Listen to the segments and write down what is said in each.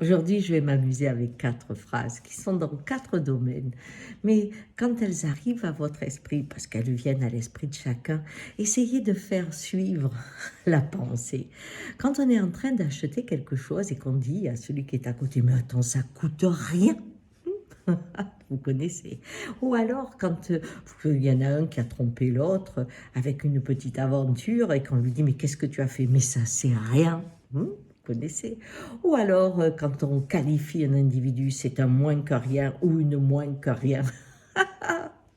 Aujourd'hui, je vais m'amuser avec 4 phrases qui sont dans 4 domaines. Mais quand elles arrivent à votre esprit, parce qu'elles viennent à l'esprit de chacun, essayez de faire suivre la pensée. Quand on est en train d'acheter quelque chose et qu'on dit à celui qui est à côté, mais attends, ça coûte rien. Vous connaissez. Ou alors quand il y en a un qui a trompé l'autre avec une petite aventure et qu'on lui dit, mais qu'est-ce que tu as fait? Mais ça, c'est rien. Vous connaissez. Ou alors quand on qualifie un individu, c'est un moins que rien ou une moins que rien.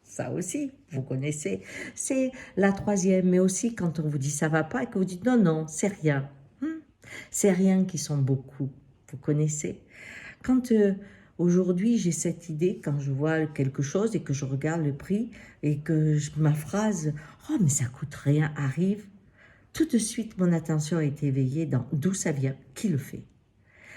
Ça aussi, vous connaissez. C'est la troisième, mais aussi quand on vous dit ça va pas et que vous dites non, non, c'est rien. C'est rien qui sont beaucoup. Vous connaissez. Quand aujourd'hui j'ai cette idée, quand je vois quelque chose et que je regarde le prix et que ma phrase « Oh, mais ça coûte rien » arrive, tout de suite mon attention est éveillée dans d'où ça vient, qui le fait.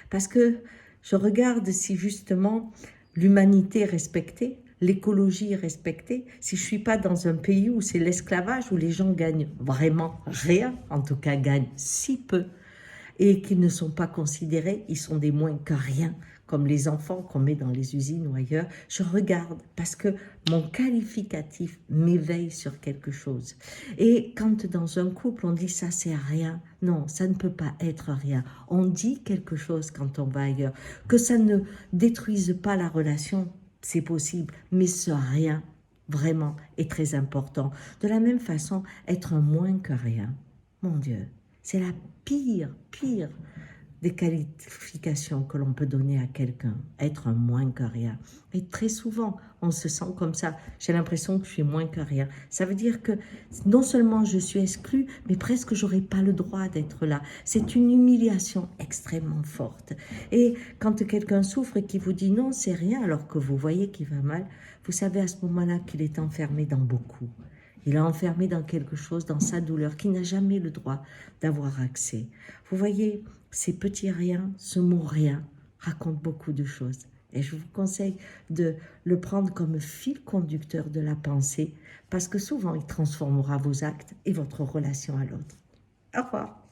Parce que je regarde si justement l'humanité est respectée, l'écologie est respectée, si je ne suis pas dans un pays où c'est l'esclavage, où les gens gagnent vraiment rien, en tout cas gagnent si peu, et qu'ils ne sont pas considérés, ils sont des moins que rien, comme les enfants qu'on met dans les usines ou ailleurs. Je regarde parce que mon qualificatif m'éveille sur quelque chose. Et quand dans un couple on dit ça c'est rien, non, ça ne peut pas être rien. On dit quelque chose quand on va ailleurs. Que ça ne détruise pas la relation, c'est possible, mais ce rien, vraiment, est très important. De la même façon, être un moins que rien, mon Dieu, c'est la pire des qualifications que l'on peut donner à quelqu'un, être un moins que rien. Et très souvent, on se sent comme ça. J'ai l'impression que je suis moins que rien. Ça veut dire que non seulement je suis exclue, mais presque j'aurais pas le droit d'être là. C'est une humiliation extrêmement forte. Et quand quelqu'un souffre et qui vous dit non, c'est rien, alors que vous voyez qu'il va mal, vous savez à ce moment-là qu'il est enfermé dans beaucoup. Il est enfermé dans quelque chose, dans sa douleur, qui n'a jamais le droit d'avoir accès. Vous voyez, ces petits riens, ce mot rien, raconte beaucoup de choses. Et je vous conseille de le prendre comme fil conducteur de la pensée, parce que souvent, il transformera vos actes et votre relation à l'autre. Au revoir.